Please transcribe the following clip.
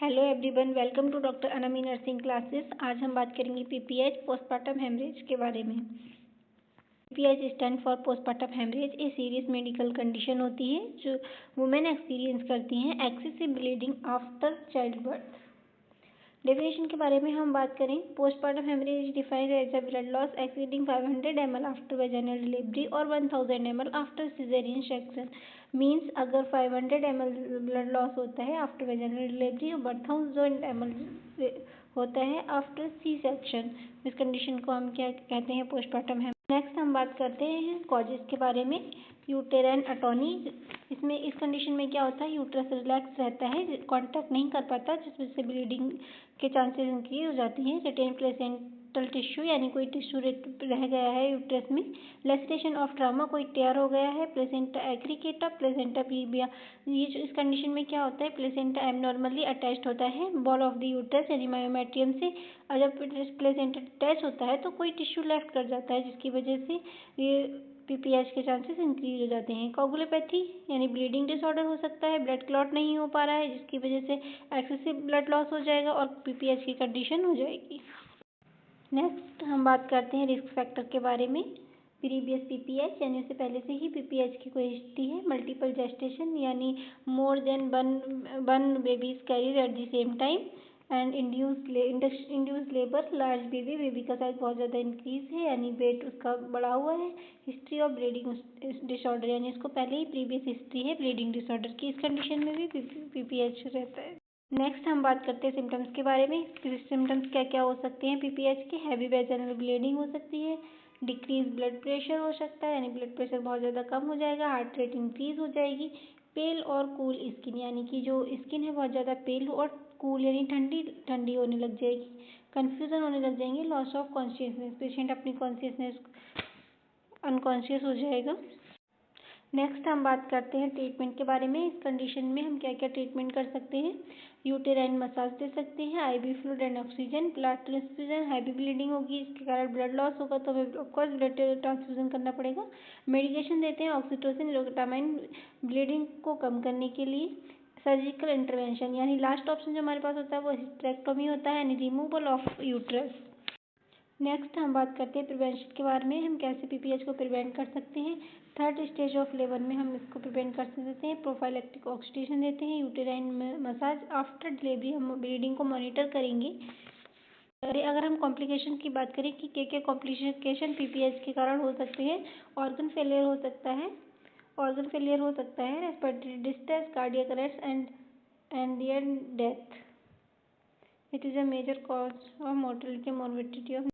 Hello everyone, welcome to doctor Anami nursing classes. आज हम बात करेंगे पीपीएच पोस्टपार्टम हेमरेज के बारे में। PPH stand for postpartum haemorrhage a serious medical condition होती है जो वुमेन एक्सपीरियंस करती हैं excessive bleeding after child birth. Definition के बारे में हम बात करें, postpartum haemorrhage is defined as a blood loss exceeding 500 ml after vaginal delivery और 1000 ml after caesarean section. Means अगर 500 ml ब्लड लॉस होता है आफ्टर वेजाइनल डिलीवरी और 1000 ml होता है आफ्टर सी सेक्शन, इस कंडीशन को हम क्या कहते हैं, पोस्टपार्टम हेमरेज। नेक्स्ट हम बात करते हैं कॉजेज के बारे में। यूटेराइन अटोनी, इसमें इस कंडीशन में क्या होता है, यूट्रस रिलैक्स रहता है, कांटेक्ट नहीं कर पाता, जिस वजह से ब्लीडिंग के चांसेस इंक्रीज हो जाती हैं। रिटेन प्लेसेंटल टिश्यू, यानी कोई टिश्यू रह गया है यूट्रस में। लेसिटेशन ऑफ ट्रामा, कोई टेयर हो गया है। प्लेसेंटा एग्रीगेटा, प्लेसेंटा प्रीविया, ये जो इस कंडीशन में क्या होता है, प्लेसेंटा एबनॉर्मली अटैच्ड होता है बॉल ऑफ द यूट्रस यानी मायोमेट्रियम से। और जब प्लेसेंटा अटैच होता है तो कोई टिश्यू लेफ्ट कर जाता है, जिसकी वजह से ये पीपीएच के चांसेस इंक्रीज हो जाते हैं। कोगुलोपैथी यानी ब्लीडिंग डिसऑर्डर हो सकता है, ब्लड क्लॉट नहीं हो पा रहा है, जिसकी वजह से एक्सेसिव ब्लड लॉस हो जाएगा और पीपीएच की कंडीशन हो जाएगी। नेक्स्ट हम बात करते हैं रिस्क फैक्टर के बारे में। प्रीवियस पीपीएच यानी उससे पहले से ही पीपीएच की कोई हिस्ट्री है। मल्टीपल जेस्टेशन यानी more than one babies carried at the same time and induce labour, large baby का साइज बहुत ज़्यादा इंक्रीज है यानी वेट उसका बढ़ा हुआ है। हिस्ट्री ऑफ ब्लीडिंग डिसऑर्डर यानी इसको पहले ही प्रीवियस हिस्ट्री है ब्लीडिंग डिसऑर्डर की, इस कंडीशन में भी पीपीएच रहता है। नेक्स्ट हम बात करते हैं सिम्टम्स के बारे में। सिम्टम्स क्या क्या हो सकते हैं पीपीएच के। हैवी वेजाइनल ब्लीडिंग हो सकती है, डिक्रीज ब्लड प्रेशर हो सकता है यानी ब्लड प्रेशर बहुत ज़्यादा कम हो जाएगा, हार्ट रेट इंक्रीज हो जाएगी। पेल और कूल स्किन, यानी कि जो स्किन है बहुत ज़्यादा पेल और कूल यानी ठंडी ठंडी होने लग जाएगी। कन्फ्यूज़न होने लग जाएंगे। लॉस ऑफ कॉन्शियसनेस, पेशेंट अपनी कॉन्शियसनेस अनकॉन्शियस हो जाएगा। नेक्स्ट हम बात करते हैं ट्रीटमेंट के बारे में। इस कंडीशन में हम क्या क्या ट्रीटमेंट कर सकते हैं। यूटेराइन मसाज दे सकते हैं, IV fluid and oxygen, blood transfusion. Heavy bleeding होगी, इसके कारण ब्लड लॉस होगा तो हमें ऑफकोर्स ब्लड ट्रांसफ्यूजन करना पड़ेगा। मेडिकेशन देते हैं ऑक्सीटोसिन, रोटामाइन, ब्लीडिंग को कम करने के लिए। सर्जिकल इंटरवेंशन यानी लास्ट ऑप्शन जो हमारे पास होता है वो हिस्टेरेक्टोमी होता है यानी रिमूवल ऑफ यूट्रस। नेक्स्ट हम बात करते हैं प्रिवेंशन के बारे में, हम कैसे पीपीएच को प्रिवेंट कर सकते हैं। थर्ड स्टेज ऑफ लेबर में हम इसको प्रिवेंट कर सकते हैं। प्रोफाइलैक्टिक ऑक्सीडेशन देते हैं, यूटेराइन मसाज। आफ्टर डिलीवरी हम ब्लीडिंग को मॉनिटर करेंगे। अगर हम कॉम्प्लिकेशन की बात करें कि क्या कॉम्प्लिकेशन पीपीएच के कारण हो सकते हैं, ऑर्गन फेलियर हो सकता है, respiratory distress, cardiac arrest and death. It is a major cause of mortality, morbidity of